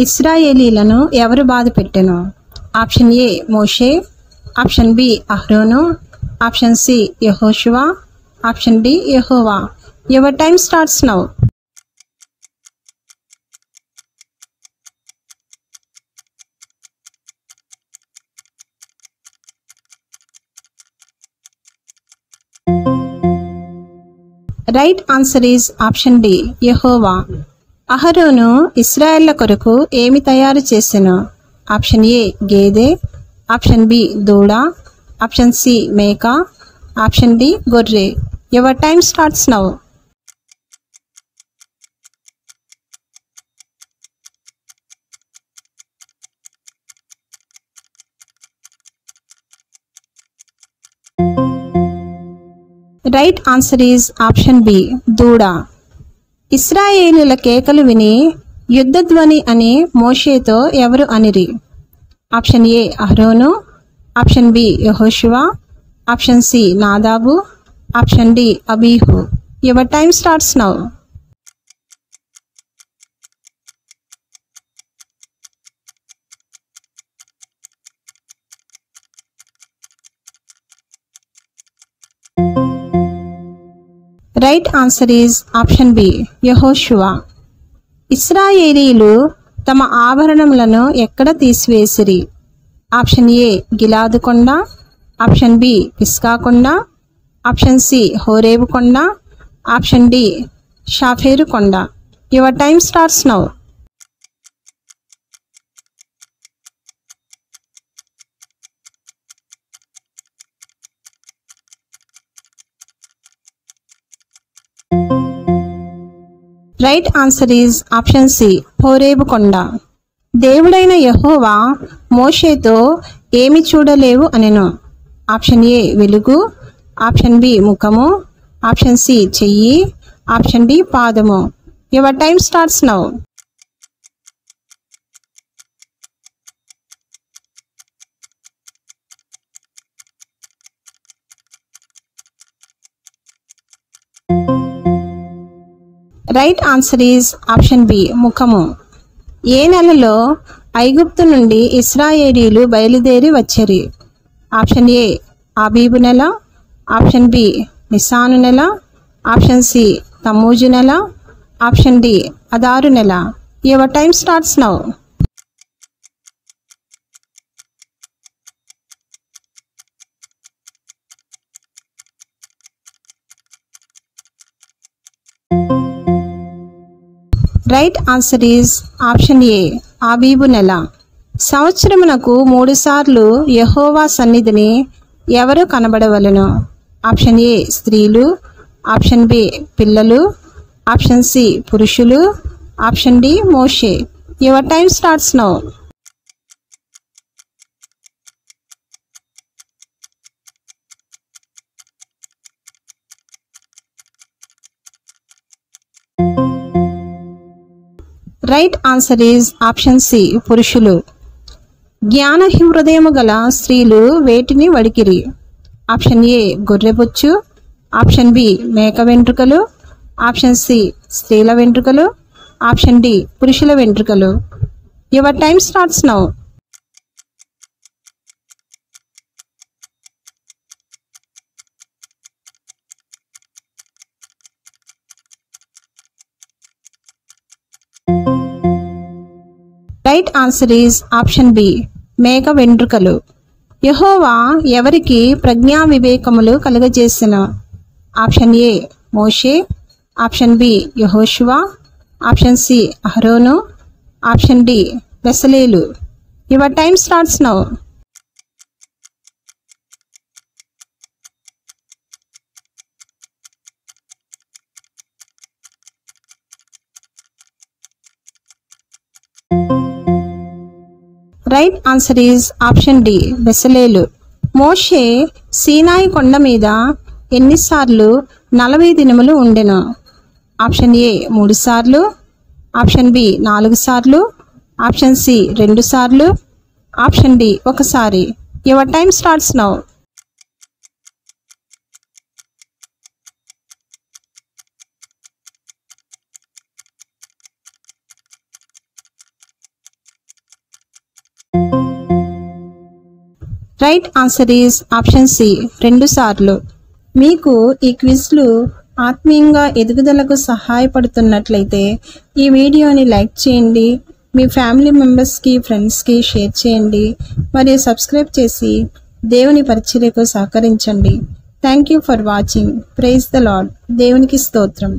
ఇశ్రాయేలీలను ఎవరు బాధ పెట్టెను? ఆప్షన్ ఏ మోషే, ఆప్షన్ బి అహరోను, ఆప్షన్ సి యెహోషువ, ఆప్షన్ డి యెహోవా. Your time starts now. Right answer is option D యెహోవా. అహరోను ఇశ్రాయేళ్ల కొరకు ఏమి తయారు చేసెను? ఆప్షన్ ఏ గేదె, ఆప్షన్ బి దూడ, ఆప్షన్ సి మేక, ఆప్షన్ డి గొర్రె. Your time starts now. Right answer is option B దూడ. ఇశ్రాయేలుల కేకలు విని యుద్ధధ్వని అని మోషేతో ఎవరు అనిరి? ఆప్షన్ ఏ అహరోను, ఆప్షన్ బి యెహోషువ, ఆప్షన్ సి నాదాబు, ఆప్షన్ డి అబీహు. Your time starts now. Right answer is option B యెహోషువ. ఇశ్రాయేలీలు తమ ఆభరణములను ఎక్కడ తీసివేసిరి? ఆప్షన్ ఏ గిలాదు కొండ, ఆప్షన్ బి పిస్కా కొండ, ఆప్షన్ సి హోరేబు కొండ, ఆప్షన్ డి షాఫేరు కొండ. Your time starts now. Right answer is option C హోరేబు కొండ. దేవుడైన యెహోవా మోషేతో ఏమి చూడలేవు అనెను? ఆప్షన్ ఏ వెలుగు, ఆప్షన్ బి ముఖము, ఆప్షన్ సి చెయ్యి, ఆప్షన్ డి పాదము. Your time starts now. Right answer is option B ముఖము. ఏ నెలలో ఐగుప్తు నుండి ఇశ్రాయేలీలు బయలుదేరి వచ్చరి? ఆప్షన్ ఏ ఆబీబు నెల, ఆప్షన్ బి నిసాను నెల, ఆప్షన్ సి తమ్మూజు నెల, ఆప్షన్ డి అదారు నెల. Your time starts now. Right answer is option A ఆబీబు నెల. సంవత్సరమునకు 3 సార్లు యెహోవా సన్నిధిని ఎవరు కనబడవలెను? ఆప్షన్ ఏ స్త్రీలు, ఆప్షన్ బి పిల్లలు, ఆప్షన్ సి పురుషులు, ఆప్షన్ డి మోషే. Your time starts now. Right answer is option C పురుషులు. జ్ఞాన హృదయము గల స్త్రీలు వేటిని వడికిరి? ఆప్షన్ ఏ గొర్రెబొచ్చు, ఆప్షన్ బి మేక వెంట్రుకలు, ఆప్షన్ సి స్త్రీల వెంట్రుకలు, ఆప్షన్ డి పురుషుల వెంట్రుకలు. Your time starts now. Right answer is option B మేక వెంట్రుకలు. యెహోవా ఎవరికి ప్రజ్ఞా వివేకములు కలుగజేసెను? ఆప్షన్ ఏ మోషే, ఆప్షన్ బి యెహోషువ, ఆప్షన్ సి అహరోను, ఆప్షన్ డి బెసలేలు. Your time starts now. Right answer is option D బెసలేలు. మోషే సీనాయి కొండ మీద ఎన్నిసార్లు 40 దినములు ఉండెను? ఆప్షన్ ఏ 3 సార్లు, ఆప్షన్ బి 4 సార్లు, ఆప్షన్ సి 2 సార్లు, ఆప్షన్ డి 1 సారి. Your time starts now. Right answer is option C 2 సార్లు. మీకు ఈ క్విజ్లు ఆత్మీయంగా ఎదుగుదలకు సహాయపడుతున్నట్లయితే ఈ వీడియోని లైక్ చేయండి, మీ ఫ్యామిలీ మెంబర్స్కి, ఫ్రెండ్స్కి షేర్ చేయండి మరియు సబ్స్క్రైబ్ చేసి దేవుని పరిచర్యకు సహకరించండి. Thank you for watching. Praise the Lord. దేవునికి స్తోత్రం.